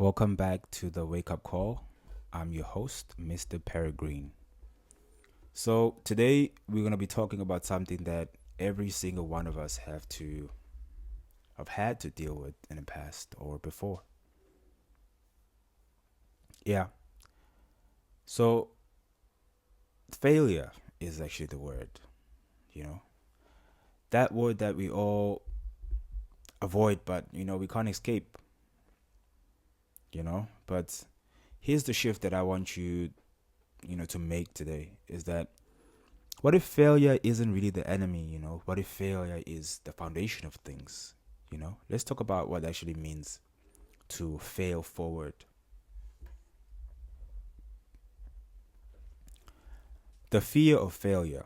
Welcome back to the Wake Up Call. I'm your host, Mr. Peregrine. So today we're gonna be talking about something that every single one of us have had to deal with in the past or before. Yeah. So failure is actually the word, you know. That word that we all avoid but we can't escape. But here's the shift that I want you to make today is that what if failure isn't really the enemy? What if failure is the foundation of things? Let's talk about what actually means to fail forward. The fear of failure.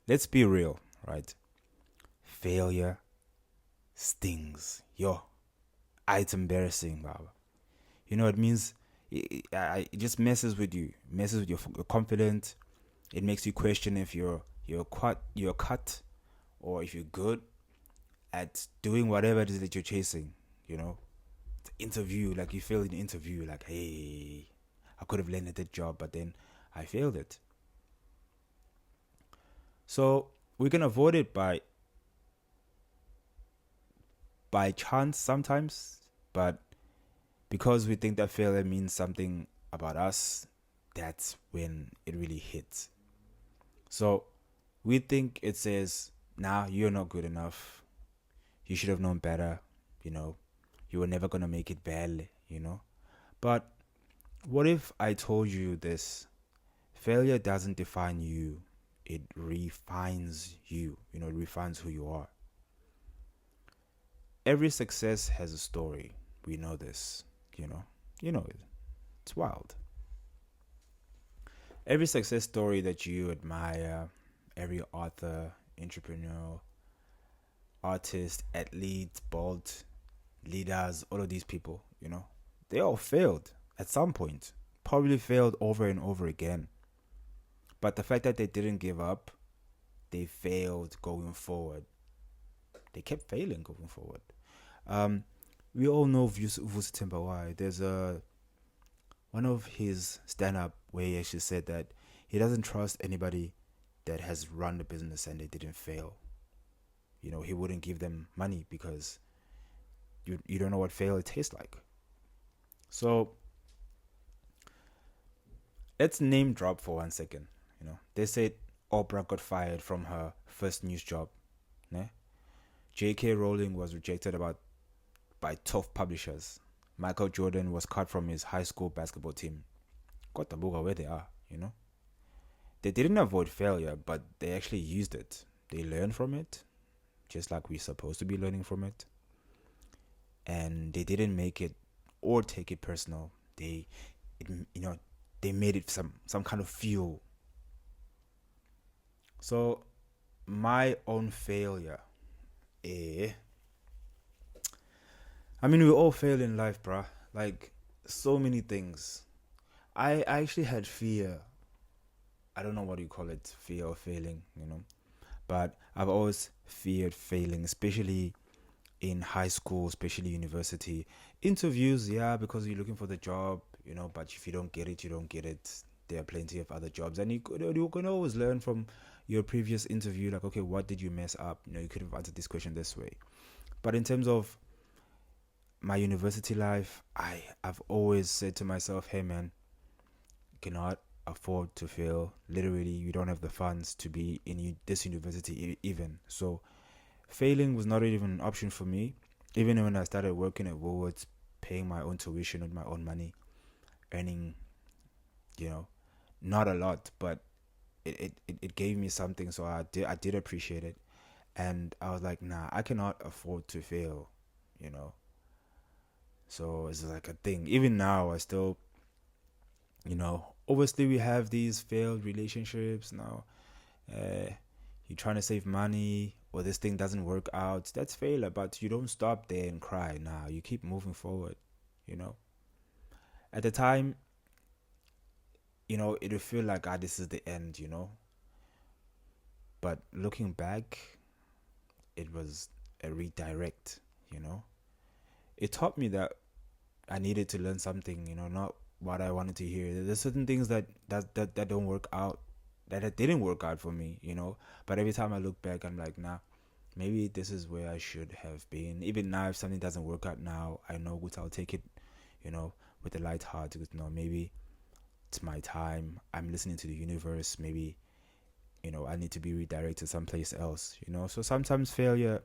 Let's be real, right? Failure stings. Yo, it's embarrassing, Baba. It means it just messes with you, messes with your confidence. It makes you question if you're cut, or if you're good at doing whatever it is that you're chasing. The interview, like you failed in the interview, like, hey, I could have landed that job, but then I failed it. So we can avoid it by chance sometimes, but because we think that failure means something about us, that's when it really hits. So we think it says, nah, you're not good enough. You should have known better. You were never going to make it well. But what if I told you this? Failure doesn't define you. It refines you. It refines who you are. Every success has a story. We know this. You know it. It's wild. Every success story that you admire, every author, entrepreneur, artist, athlete, bold, leaders, all of these people, they all failed at some point. Probably failed over and over again. But the fact that they didn't give up, they failed going forward. They kept failing going forward. We all know Vusi Timbawai. There's one of his stand-up where he actually said that he doesn't trust anybody that has run the business and they didn't fail. He wouldn't give them money because you don't know what failure tastes like. So let's name drop for 1 second. They said Oprah got fired from her first news job. Ne? J.K. Rowling was rejected by tough publishers. Michael Jordan was cut from his high school basketball team. Got the book where they are. They didn't avoid failure, but they actually used it. They learned from it, just like we're supposed to be learning from it. And they didn't make it or take it personal. They made it some kind of fuel. So my own failure, we all fail in life, bruh. Like, so many things. I actually had fear. I don't know what you call it, fear of failing, But I've always feared failing, especially in high school, especially university. Interviews, yeah, because you're looking for the job, but if you don't get it, you don't get it. There are plenty of other jobs. And you can always learn from your previous interview, like, okay, what did you mess up? You could have answered this question this way. But in terms of my university life, I've always said to myself, hey man, you cannot afford to fail. Literally, you don't have the funds to be in this university even. So failing was not even an option for me. Even when I started working at Woolworths, paying my own tuition with my own money, earning, not a lot, but it gave me something. So I did appreciate it. And I was like, nah, I cannot afford to fail, So it's like a thing. Even now, I still, obviously we have these failed relationships now. You're trying to save money, or this thing doesn't work out. That's failure, but you don't stop there and cry. Nah, you keep moving forward, At the time, it'll feel like, this is the end, But looking back, it was a redirect, It taught me that I needed to learn something, not what I wanted to hear. There's certain things that don't work out, that it didn't work out for me, But every time I look back, I'm like, nah, maybe this is where I should have been. Even now, if something doesn't work out now, I know what I'll take it, with a light heart. Because maybe it's my time. I'm listening to the universe. Maybe, I need to be redirected someplace else. So sometimes failure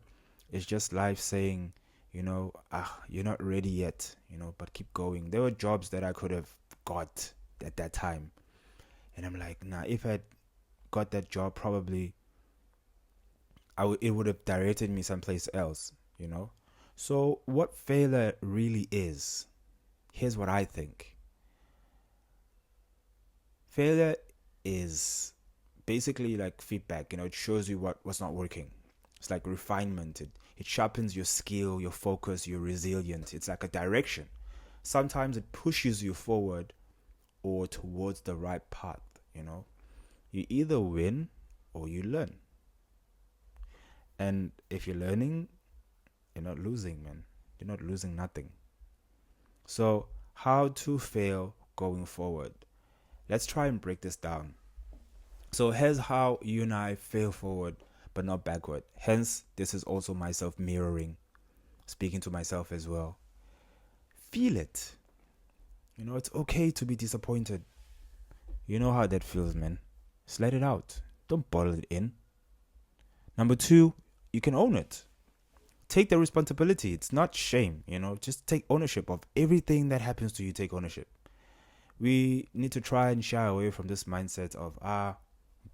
is just life saying, you're not ready yet, but keep going. There were jobs that I could have got at that time, and I'm like, nah, if I got that job, probably it would have directed me someplace else, So what failure really is, here's what I think. Failure is basically like feedback, it shows you what's not working. It's like refinement. It sharpens your skill, your focus, your resilience. It's like a direction. Sometimes it pushes you forward or towards the right path, You either win or you learn. And if you're learning, you're not losing, man. You're not losing nothing. So how to fail going forward? Let's try and break this down. So here's how you and I fail forward, but not backward. Hence, this is also myself mirroring, speaking to myself as well. Feel it. It's okay to be disappointed. You know how that feels, man. Just let it out. Don't bottle it in. Number 2, you can own it. Take the responsibility. It's not shame, Just take ownership of everything that happens to you. Take ownership. We need to try and shy away from this mindset of,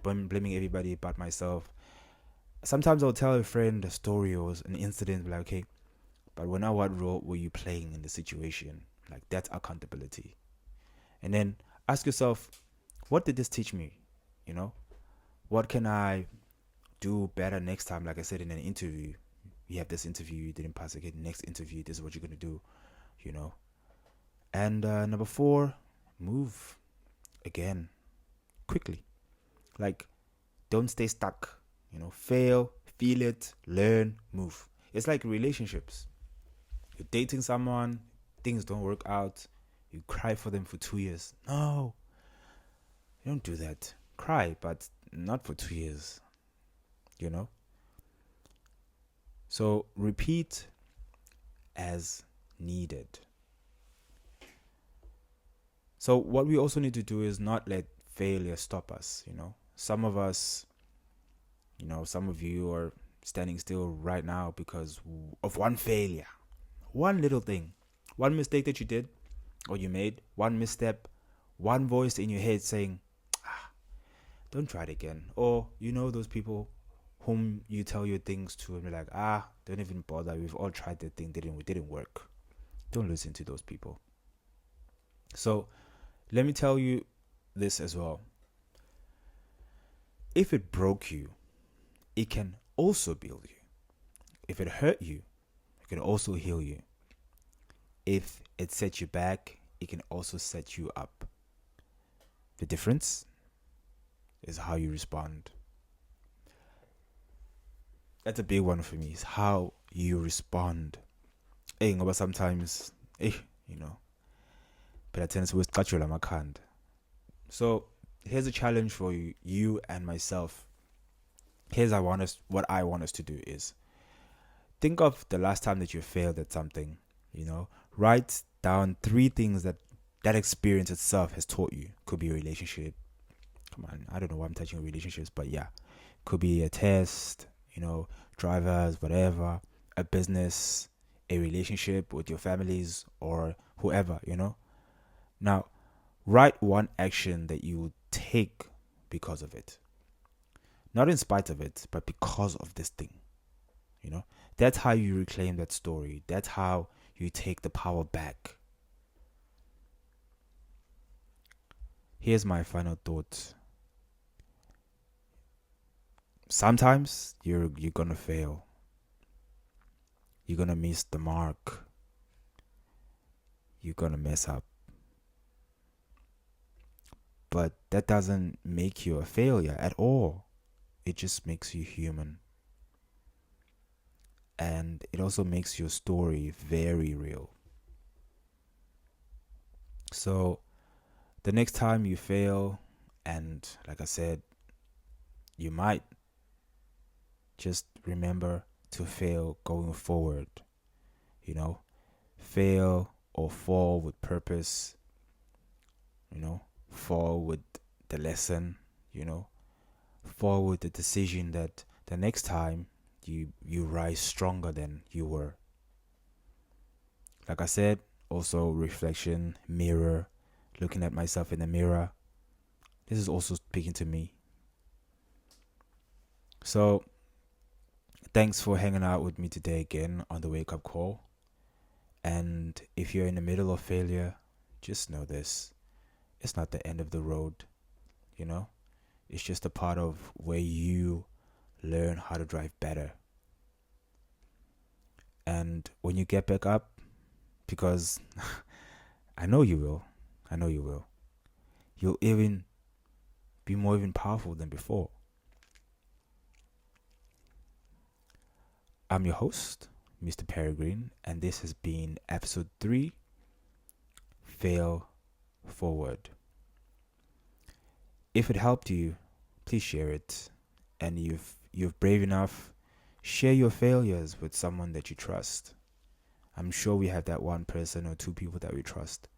blaming everybody but myself. Sometimes I'll tell a friend a story or an incident, like, okay, but what role were you playing in the situation? Like, that's accountability. And then ask yourself, what did this teach me? What can I do better next time? Like I said in an interview, you have this interview, you didn't pass, okay, next interview, this is what you're going to do, And number 4, move again, quickly. Like, don't stay stuck, fail, feel it, learn, move. It's like relationships. You're dating someone, things don't work out, you cry for them for 2 years. No, you don't do that. Cry, but not for 2 years, So repeat as needed. So what we also need to do is not let failure stop us, Some of us, some of you are standing still right now because of one failure. One little thing. One mistake that you did or you made. One misstep. One voice in your head saying, don't try it again. Or, those people whom you tell your things to and be like, don't even bother. We've all tried that thing. It didn't work. Don't listen to those people. So, let me tell you this as well. If it broke you, it can also build you. If it hurt you, it can also heal you. If it set you back, it can also set you up. The difference is how you respond. That's a big one for me, is how you respond. Ngoba sometimes, but I tend to So here's a challenge for you and myself. Here's what I want us to do is think of the last time that you failed at something, write down 3 things that experience itself has taught you. Could be a relationship. Come on, I don't know why I'm touching relationships, but yeah, could be a test, drivers, whatever, a business, a relationship with your families or whoever, Now, write one action that you will take because of it. Not in spite of it, but because of this thing. That's how you reclaim that story. That's how you take the power back. Here's my final thought. Sometimes you're gonna fail. You're gonna miss the mark. You're gonna mess up. But that doesn't make you a failure at all. It just makes you human. And it also makes your story very real. So the next time you fail, and like I said, you might just remember to fail going forward, you know, fail or fall with purpose, fall with the lesson, you know, fall with the decision that the next time you rise stronger than you were. Like I said, also reflection, mirror, looking at myself in the mirror. This is also speaking to me. So, thanks for hanging out with me today again on the wake up call. And if you're in the middle of failure, just know this: it's not the end of the road, you know? It's just a part of where you learn how to drive better. And when you get back up, because I know you will, you'll even be more even powerful than before. I'm your host, Mr. Peregrine, and this has been episode 3, Fail Forward. If it helped you, please share it. And you're brave enough, share your failures with someone that you trust. I'm sure we have that one person or two people that we trust.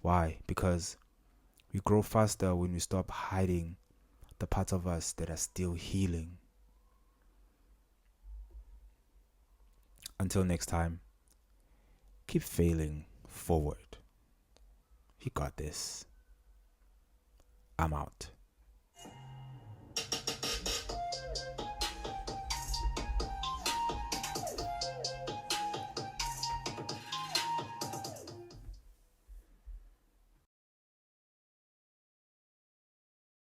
Why? Because we grow faster when we stop hiding the parts of us that are still healing. Until next time, keep failing forward. You got this. I'm out.